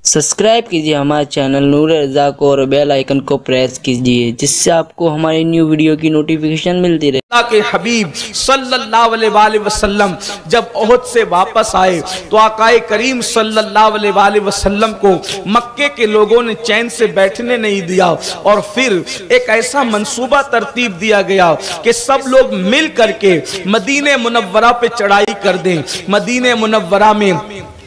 Subscribe कीजिए हमारे channel नूर रज़ा को और बेल आइकन को प्रेस कीजिए जिससे आपको हमारी न्यू वीडियो की नोटिफिकेशन मिलती रहे। अल्लाह के हबीब सल्लल्लाहु अलैहि वसल्लम जब ओहद से वापस आए तो आकाए करीम सल्लल्लाहु अलैहि वसल्लम को मक्के के लोगों ने चैन से बैठने नहीं दिया और फिर एक ऐसा मंसूबा तरतीब दिया गया कि सब लोग मिल करके मदीने मुनव्वरा पे चढ़ाई कर दें। मदीने मुनव्वरा में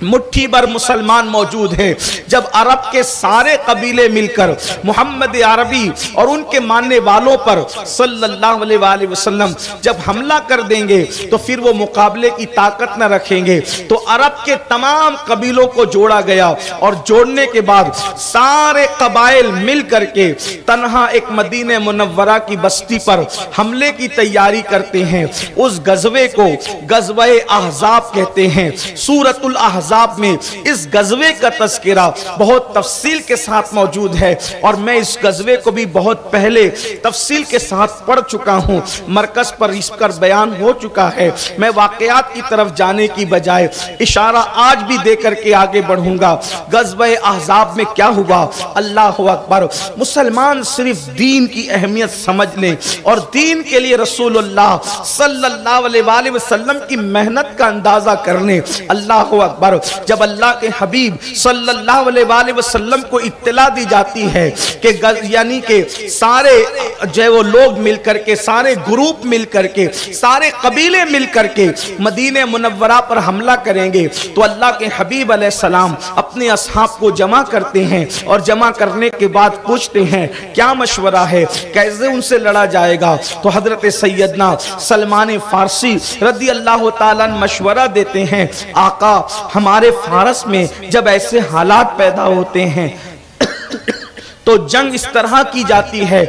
मुट्ठी भर मुसलमान मौजूद हैं। जब अरब के सारे कबीले मिलकर मोहम्मद अरबी और उनके मानने वालों पर सल्लल्लाहु अलैहि वसल्लम जब हमला कर देंगे तो फिर वो मुकाबले की ताकत न रखेंगे। तो अरब के तमाम कबीलों को जोड़ा गया और जोड़ने के बाद सारे कबाइल मिल करके तन्हा एक मदीने मुनव्वरा की बस्ती पर हमले की तैयारी करते हैं। उस गज़वे को गज़वे अहज़ाब कहते हैं। सूरतुल अहज़ाब में इस गज़वे का तज़किरा बहुत तफसील के साथ मौजूद है और मैं इस गज़वे को भी बहुत पहले तफसील के साथ पढ़ चुका हूं। मरकज़ पर इस पर बयान हो चुका है। मैं वाक़यात की तरफ जाने की बजाय इशारा आज भी दे करके आगे बढ़ूंगा। गज़वे अहज़ाब में क्या हुआ? अल्लाहु अकबर। मुसलमान सिर्फ दीन की अहमियत समझ लें और दीन के लिए रसूलुल्लाह सल्लल्लाहु अलैहि वसल्लम की मेहनत का अंदाजा कर लें। अल्लाहु अकबर। जब अल्लाह के हबीब सल्लल्लाहु अलैहि वसल्लम को इत्तला दी जाती है कि यानी कि सारे जो वो लोग मिल करके, सारे ग्रुप मिल करके, सारे कबीले मिल करके मदीने मुनव्वरा पर हमला करेंगे तो अल्लाह के हबीब अलैहिस्सलाम अपने असहाब को जमा करते हैं और जमा करने के बाद पूछते हैं क्या मशवरा है, कैसे उनसे लड़ा जाएगा। तो हजरत सैयदना सलमान फारसी रज़ी अल्लाह ताला मशवरा देते हैं, आका हमारे फारस में जब ऐसे हालात पैदा होते हैं तो जंग इस तरह की जाती है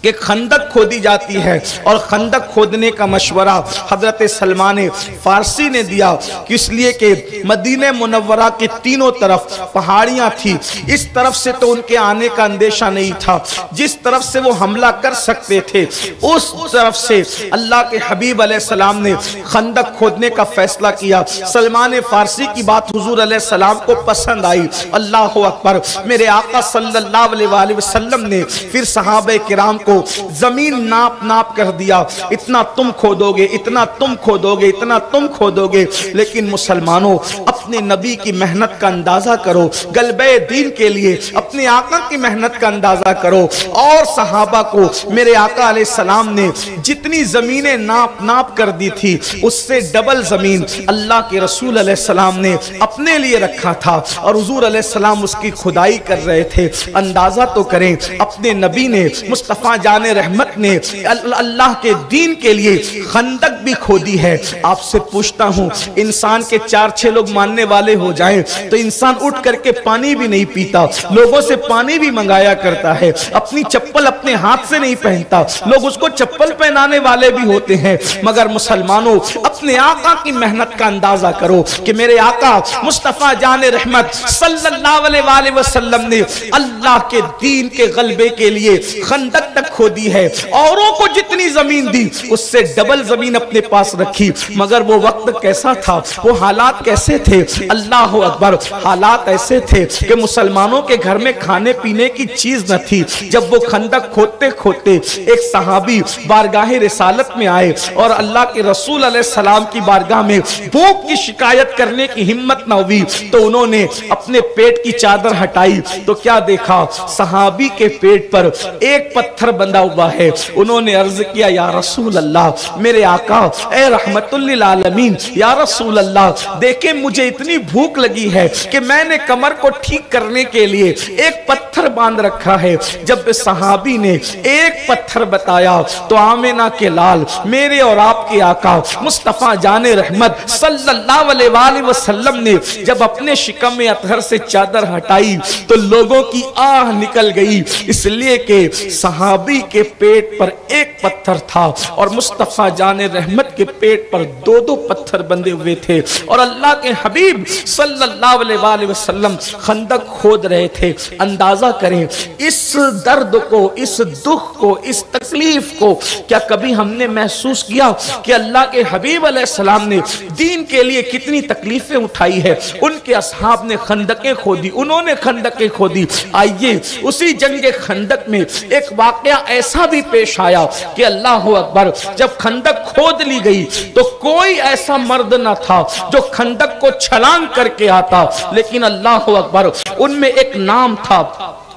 कि खंदक खोदी जाती है और खंदक खोदने का मशवरा हजरत सलमान फारसी ने दिया कि इसलिए कि मदीने मुनव्वरा के तीनों तरफ पहाड़ियां थी। इस तरफ से तो उनके आने का अंदेशा नहीं था, जिस तरफ से वो हमला कर सकते थे उस तरफ से अल्लाह के हबीब अलैहिस्सलाम ने खंदक खोदने का फैसला किया। सलमान फारसी की बात हुजूर अलैहिस्सलाम को पसंद आई। अल्लाहु अकबर। मेरे आका सल्लल्लाहु अलैहि वसल्लम ने फिर सहाबे किराम को जमीन नाप नाप कर दिया, इतना तुम खोदोगे, इतना तुम खोदोगे, इतना तुम खोदोगे। लेकिन मुसलमानों अपने नबी की मेहनत का अंदाजा करो, गलबे दीन के लिए अपने आका की मेहनत का अंदाजा करो। और सहाबा को मेरे आका अलैहिस्सलाम ने जितनी जमीनें नाप नाप कर दी थी उससे डबल जमीन अल्लाह के रसूल अलैहिस्सलाम ने अपने लिए रखा था और हुजूर अलैहिस्सलाम उसकी खुदाई कर रहे थे। अंदाजा तो करें, अपने नबी ने मुस्तफा जाने रहमत ने अल्लाह के दीन के लिए खंदक भी खोदी है। आपसे पूछता हूं, इंसान के 4-6 लोग मानने वाले हो जाएं तो इंसान उठ करके पानी भी नहीं पीता, लोगों से पानी भी मंगाया करता है, अपनी चप्पल अपने हाथ से नहीं पहनता, लोग उसको चप्पल पहनाने वाले भी होते हैं। मगर मुसलमानों अपने आका की मेहनत का अंदाजा करो कि मेरे आका मुस्तफा जाने रहमत सल्लल्लाहु अलैहि वसल्लम ने अल्लाह के दीन के गलबे के लिए खंदक तक खोदी है, औरों को जितनी जमीन दी उससे डबल जमीन अपने पास रखी। मगर वो वक्त कैसा था, वो हालात कैसे थे? अल्लाह अकबर। हालात ऐसे थे कि मुसलमानों के घर में खाने पीने की चीज न थी। जब वो खंदक खोदते खोदते एक सहाबी बारगाह रिसालत में आए और अल्लाह के रसूल अलैहिस्सलाम की बारगाह में भूख की शिकायत करने की हिम्मत न हुई तो उन्होंने अपने पेट की चादर हटाई तो क्या देखा, सहाबी के पेट पर एक पत्थर बंधा हुआ है। उन्होंने अर्ज किया, या रसूल अल्लाह, मेरे आका ए रहमतुल लिल आलमीन, या रसूल अल्लाह, देखे मुझे इतनी भूख लगी है कि मैंने कमर को ठीक करने के लिए एक पत्थर बांध रखा है। जब सहाबी ने एक पत्थर बताया तो आमिना के लाल मेरे और आपके आका मुस्तफा जाने रहमत सल्लल्लाहु अलैहि वसल्लम ने जब अपने शिकम में अतहर से चादर हटाई तो लोगों की आह निकल गई, इसलिए कि सहाबी के पेट पर एक पत्थर था और मुस्तफा जाने रहमत के पेट पर 2-2 पत्थर बंधे हुए थे और अल्लाह के हबीब सल्लल्लाहु अलैहि वसल्लम खंदक खोद रहे थे। اندازہ کریں اس درد کو، اس دکھ کو، اس تکلیف کو کیا کبھی ہم نے محسوس کیا کہ اللہ کے حبیب علیہ السلام نے دین کے لیے کتنی تکلیفیں اٹھائی ہے؟ ان کے اصحاب نے خندقیں کھودی، انہوں نے خندقیں کھودی۔ آئیے اسی جنگ خندق میں ایک واقعہ ایسا بھی پیش آیا کہ اللہ اکبر، جب خندق کھود لی گئی تو کوئی ایسا مرد نہ تھا جو خندق کو چھلانگ کر کے آتا، لیکن اللہ اکبر ان میں ایک نام تھا،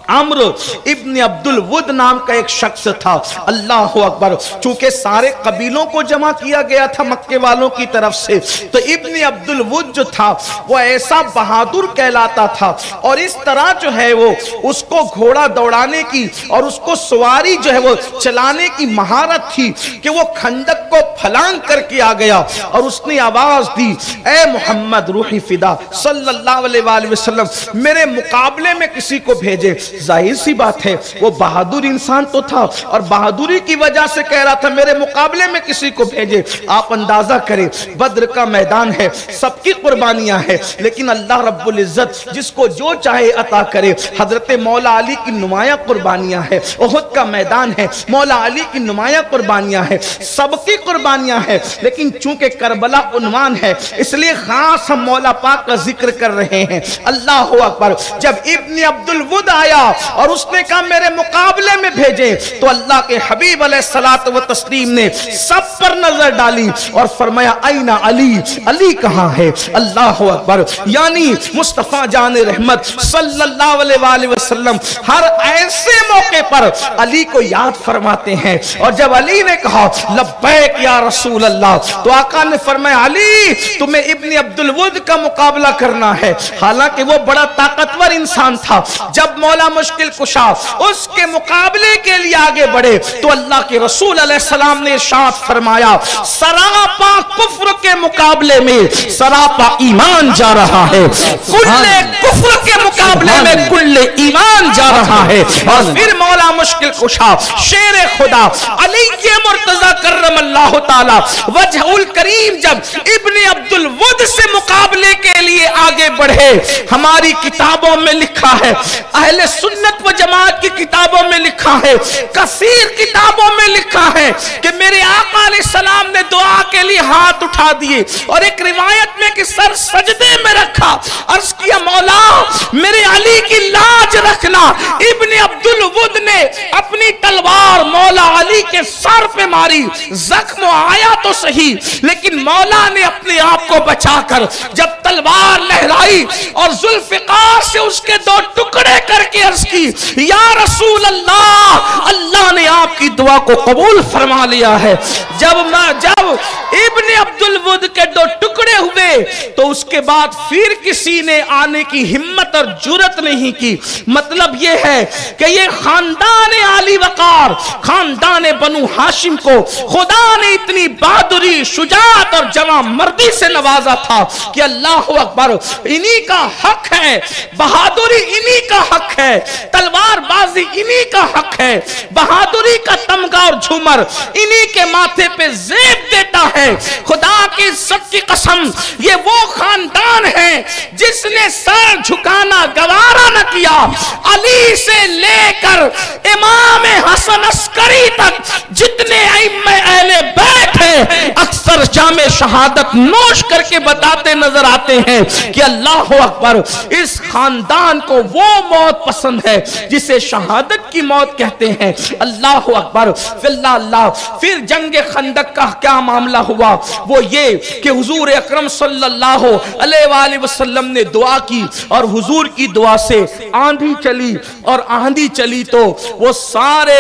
عمرو ابن عبد الود نام کا ایک شخص تھا۔ اللہ اکبر، چونکہ سارے قبیلوں کو جمع کیا گیا تھا مکے والوں کی طرف سے، تو ابن عبد الود جو تھا وہ ایسا بہادر کہلاتا تھا، اور اس طرح جو ہے وہ اس کو گھوڑا دوڑانے کی اور اس کو سواری جو ہے وہ چلانے کی مہارت تھی کہ وہ خندق کو پھلانگ کر کے آ گیا اور اس نے آواز دی، اے محمد روحی فدا صلی اللہ علیہ وآلہ وسلم، میرے مقابلے میں کسی کو بھیجے۔ ظاہر سی بات ہے وہ بہادر انسان تو تھا اور بہادری کی وجہ سے کہہ رہا تھا میرے مقابلے میں کسی کو بھیجے۔ آپ اندازہ کریں بدر کا میدان ہے، سب کی قربانیاں ہیں، لیکن اللہ رب العزت جس کو جو چاہے عطا کرے۔ حضرت مولا علی کی نمایاں قربانیاں ہیں، احد کا میدان ہے، مولا علی کی نمایاں قربانیاں ہیں، سب کی قربانیاں ہیں، لیکن چونکہ کربلا عنوان ہے اس لیے خاص ہم مولا پاک کا ذکر کر رہے ہیں۔ اللہ اکبر، جب ابن عبد الود آیا اور اس نے کہا میرے مقابلے میں بھیجے، تو اللہ کے حبیب علیہ الصلوۃ والتسلیم نے سب پر نظر ڈالی اور فرمایا این علی، علی کہاں ہے؟ اللہ اکبر، یعنی مصطفیٰ جان رحمت صلی اللہ علیہ وآلہ وسلم ہر ایسے موقع پر علی کو یاد فرماتے ہیں، اور جب علی نے کہا لبیک یا رسول اللہ، تو آقا نے فرمایا علی تمہیں ابن عبد الود کا مقابلہ کرنا ہے۔ حالانکہ وہ بڑا طاقتور انسان تھا، جب مولا مشکل کشا اس کے مقابلے کے لیے آگے بڑھے تو اللہ کے رسول علیہ السلام نے ارشاد فرمایا سراپا کفر کے مقابلے میں سراپا ایمان جا رہا ہے، کل کفر کے مقابلے میں کل ایمان جا رہا ہے۔ اور پھر مولا مشکل کشا شیر خدا علی مرتضی کرم اللہ تعالی وجہ الکریم جب ابن عبد الود سے مقابلے کے لیے آگے بڑھے، ہماری کتابوں میں لکھا ہے، اہل سنت و جماعت کی کتابوں میں لکھا ہے، کثیر کتابوں میں لکھا ہے کہ میرے آقا علیہ السلام نے دعا کے لیے ہاتھ اٹھا دیے، اور ایک روایت میں کہ سر سجدے میں رکھا، عرض کیا مولا میرے علی کی لاج رکھنا۔ ابن عبد الود نے اپنی تلوار مولا علی کے سر پہ ماری، زخم آیا تو صحیح لیکن مولا نے اپنے آپ کو بچا کر جب تلوار لہرائی اور ذوالفقار سے اس کے دو ٹکڑے کر کے عرض کی یا رسول اللہ، اللہ نے آپ کی دعا کو قبول فرما لیا ہے۔ جب ابن عبد الود کے دو ٹکڑے ہوئے تو اس کے بعد پھر کسی نے آنے کی ہمت اور جرت نہیں کی۔ مطلب یہ ہے کہ یہ خاندان علی وقار، خاندان بنو ہاشم کو خدا نے اتنی بہادری، شجاعت اور جواں مردی سے نوازا تھا کہ اللہ اکبر انہی کا حق ہے، بہادری انہی کا حق ہے، تلوار بازی انہی کا حق ہے، بہادری کا تمغہ اور جھومر انہی کے ماتھے پہ زیب دیتا ہے۔ خدا کی عزت کی قسم یہ وہ خاندان ہے جس نے سر جھکانا گوارا نہ کیا، علی سے لے کر امام حسن عسکری تک جتنے ائمہ اہل بیت ہیں اکثر جام شہادت نوش کر کے بتاتے نظر آتے ہیں کہ اللہ اکبر اس خاندان کو وہ موت پسند ہے جسے شہادت کی موت کہتے ہیں۔ اللہ اکبر، اللہ۔ پھر جنگ خندق کا کیا معاملہ ہوا؟ وہ یہ کہ حضور اکرم صلی اللہ علیہ وآلہ وسلم نے دعا کی اور حضور کی دعا سے آندھی چلی، اور آندھی چلی تو وہ سارے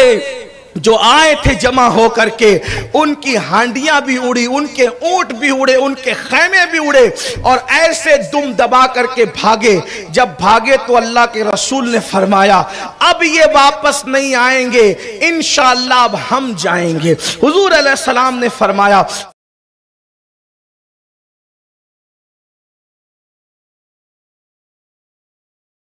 جو آئے تھے جمع ہو کر کے ان کی ہانڈیاں بھی اڑی، ان کے اونٹ بھی اڑے، ان کے خیمے بھی اڑے، اور ایسے دم دبا کر کے بھاگے۔ جب بھاگے تو اللہ کے رسول نے فرمایا اب یہ واپس نہیں آئیں گے، انشاءاللہ اب ہم جائیں گے۔ حضور علیہ السلام نے فرمایا